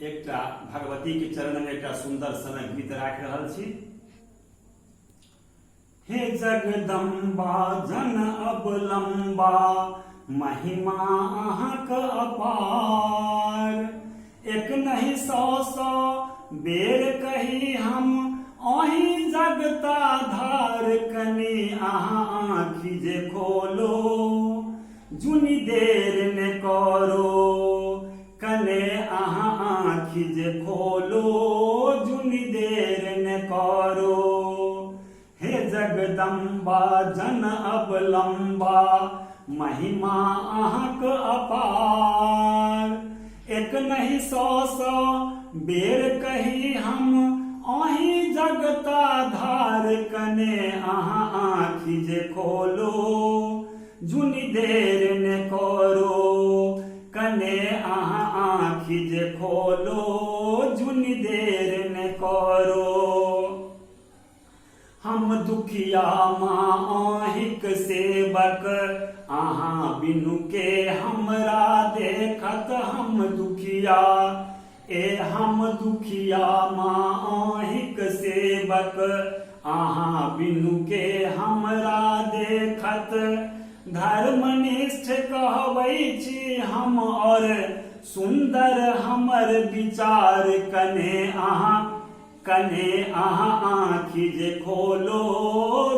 एकटा भगवती के चरण में एकटा सुंदर सनक गीत राख रहल छी। हे जगदम्बा जन अवलंबा महिमा अहाँक अपार, एक नहीं 100 बेर कही हम अही जगता धार, कने अहाँ आँखि जे खोलो जुनी देर ने करो, कने अहाँ आँखि जे खोलो जुनी देर ने करो। हे जगदम्बा जन अवलंबा महिमा अहाँक अपार, एक नहीं 100 बेर कही हम अही जगता धार, कने अहाँ आँखि जे खोलो जुनी देर ने करो, कने अहाँ आँखि जे खोलो जुनी देर ने करो। हम दुखिया माँ अहिक सेवक अहाँ बिनु के हमरा देखत, हम दुखिया हम दुखिया माँ अहिक सेवक अहाँ बिनु के हमरा देखत, धर्मनिष्ठ कहबै छी हम और सुंदर हमर विचार, कने अहाँ आँखि जे खोलो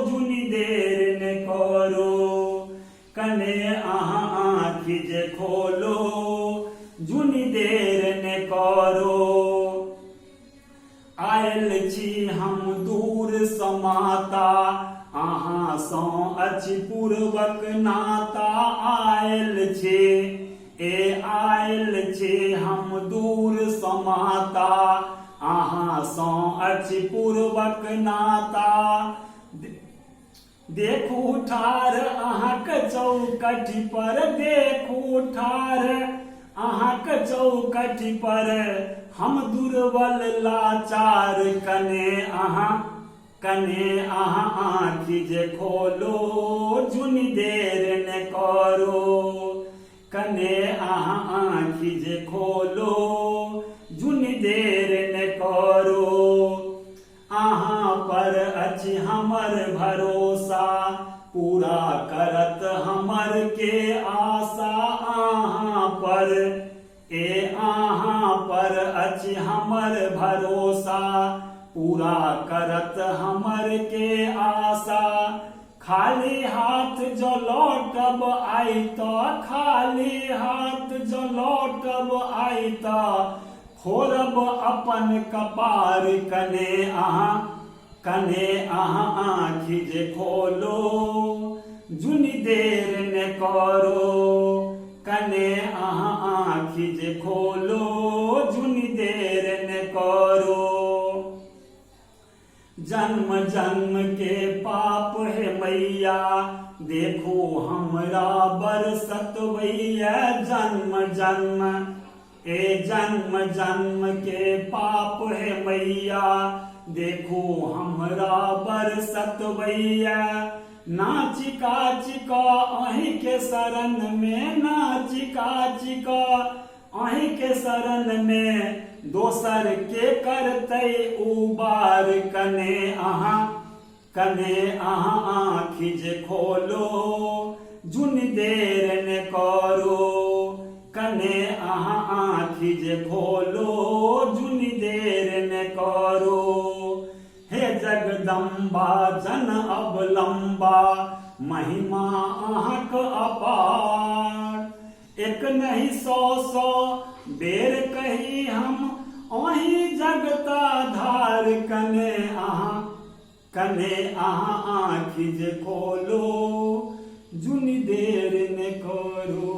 जुनी देर ने करो, कने अहाँ आँखि जे खोलो जुनी देर ने करो। आयल छी हम दूर समाता अहाँ सँ अछि पूर्वक नाता, आयल छे हम दूर समाता अहाँ सँ अछि पूर्वक नाता, देखू ठार अहाँक चौकठी पर, देखू ठार अहाँक चौकठी पर हम दुर्बल लाचार, कने अहाँ आँखि जे खोलो जुनी देर ने करो, कने अहाँ आँखि जे खोलो जुनी देर ने करो। अहाँ पर अछि हमर भरोसा पूरा करत हमर के आशा, अहाँ पर अछि हमर भरोसा पूरा करत हमर के आशा। खाली हाथ जो लौटब आइता, खाली हाथ जो लौटब आइता, फोड़ब अपन कपार, कने अहाँ आँखि जे खोलो जुनी देर ने करो, कने अहाँ आँखि जे खोलो जुनी देर ने करो। जन्म जन्म के पाप है मैया देखो हमरा बरसत वैया, जन्म जन्म के पाप है मैया देखो हमरा बरसत वैया। नाची काचिका अहीं के शरण में, नाची काचिका अहीं के शरण में, दोसर के करते उबार, कने अहाँ आँखि जे खोलो जुनी देर ने करो, कने अहाँ आँखि जे खोलो जुनी देर ने करो। हे जगदम्बा जन अवलंबा महिमा अहाँक अपार, एक नहीं 100 बेर कही हम अही जगता धार, कने अहाँ आँखि जे खोलो जुनी देर ने करो।